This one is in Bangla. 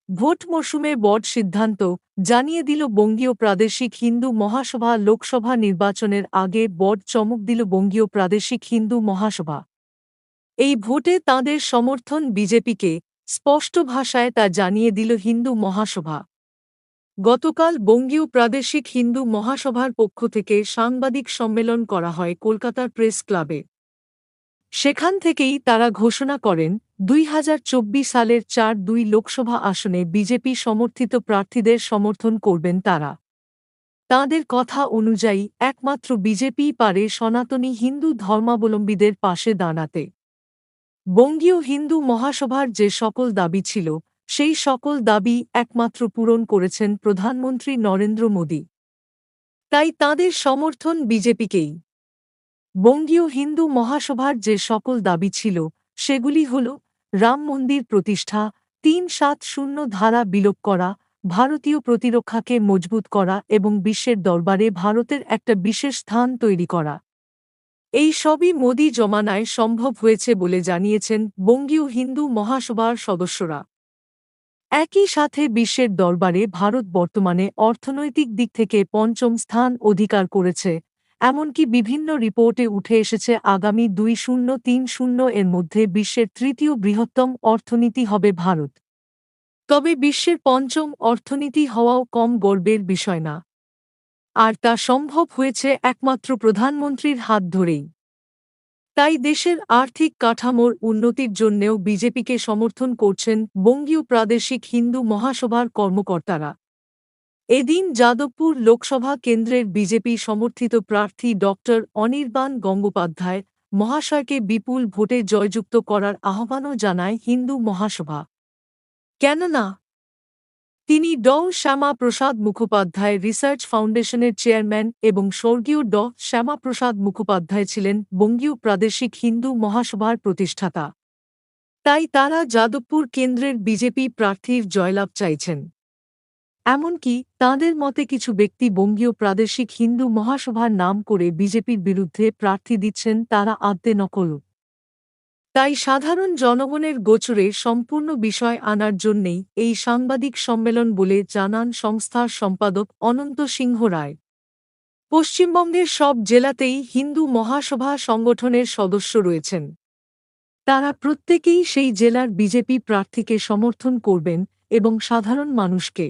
ভোট মরশুমে বড় সিদ্ধান্ত জানিয়ে দিল বঙ্গীয় প্রাদেশিক হিন্দু মহাসভা। লোকসভা নির্বাচনের আগে বড় চমক দিল বঙ্গীয় প্রাদেশিক হিন্দু মহাসভা। এই ভোটে তাঁদের সমর্থন বিজেপিকে, স্পষ্ট ভাষায় তা জানিয়ে দিল হিন্দু মহাসভা। গতকাল বঙ্গীয় প্রাদেশিক হিন্দু মহাসভার পক্ষ থেকে সাংবাদিক সম্মেলন করা হয় কলকাতার প্রেস ক্লাবে। সেখান থেকেই তারা ঘোষণা করেন ২০২৪ সালের ৪-২ লোকসভা আসনে বিজেপি সমর্থিত প্রার্থীদের সমর্থন করবেন তারা। তাঁদের কথা অনুযায়ী একমাত্র বিজেপিই পারে সনাতনী হিন্দু ধর্মাবলম্বীদের পাশে দাঁড়াতে। বঙ্গীয় হিন্দু মহাসভার যে সকল দাবি ছিল, সেই সকল দাবি একমাত্র পূরণ করেছেন প্রধানমন্ত্রী নরেন্দ্র মোদী। তাই তাঁদের সমর্থন বিজেপিকেই। বঙ্গীয় হিন্দু মহাসভার যে সকল দাবি ছিল, সেগুলি হল রাম মন্দির প্রতিষ্ঠা, ৩৭০ ধারা বিলোপ করা, ভারতীয় প্রতিরক্ষাকে মজবুত করা এবং বিশ্বের দরবারে ভারতের একটা বিশেষ স্থান তৈরি করা। এই সবই মোদি জমানায় সম্ভব হয়েছে বলে জানিয়েছেন বঙ্গীয় হিন্দু মহাসভার সদস্যরা। একই সাথে বিশ্বের দরবারে ভারত বর্তমানে অর্থনৈতিক দিক থেকে পঞ্চম স্থান অধিকার করেছে, এমনকি বিভিন্ন রিপোর্টে উঠে এসেছে আগামী 2030 এর মধ্যে বিশ্বের তৃতীয় বৃহত্তম অর্থনীতি হবে ভারত। তবে বিশ্বের পঞ্চম অর্থনীতি হওয়াও কম গর্বের বিষয় না। আর তা সম্ভব হয়েছে একমাত্র প্রধানমন্ত্রীর হাত ধরেই। তাই দেশের আর্থিক কাঠামোর উন্নতির জন্যেও বিজেপিকে সমর্থন করছেন বঙ্গীয় প্রাদেশিক হিন্দু মহাসভার কর্মকর্তারা। এদিন যাদবপুর লোকসভা কেন্দ্রের বিজেপি সমর্থিত প্রার্থী অনির্বাণ গঙ্গোপাধ্যায় মহাশয়কে বিপুল ভোটে জয়যুক্ত করার আহ্বানও জানায় হিন্দু মহাসভা। কেননা তিনি শ্যামা প্রসাদ মুখোপাধ্যায় রিসার্চ ফাউন্ডেশনের চেয়ারম্যান এবং স্বর্গীয় শ্যামা প্রসাদ মুখোপাধ্যায় ছিলেন বঙ্গীয় প্রাদেশিক হিন্দু মহাসভার প্রতিষ্ঠাতা। তাই তারা যাদবপুর কেন্দ্রের বিজেপি প্রার্থীর জয়লাভ চাইছেন। এমনকি তাঁদের মতে কিছু ব্যক্তি বঙ্গীয় প্রাদেশিক হিন্দু মহাসভার নাম করে বিজেপির বিরুদ্ধে প্রার্থী দিচ্ছেন, তারা আদতে নকল। তাই সাধারণ জনগণের গোচরে সম্পূর্ণ বিষয় আনার জন্যেই এই সাংবাদিক সম্মেলন বলে জানান সংস্থার সম্পাদক অনন্ত সিংহ রায়। পশ্চিমবঙ্গের সব জেলাতেই হিন্দু মহাসভা সংগঠনের সদস্য রয়েছেন। তারা প্রত্যেকেই সেই জেলার বিজেপি প্রার্থীকে সমর্থন করবেন এবং সাধারণ মানুষকে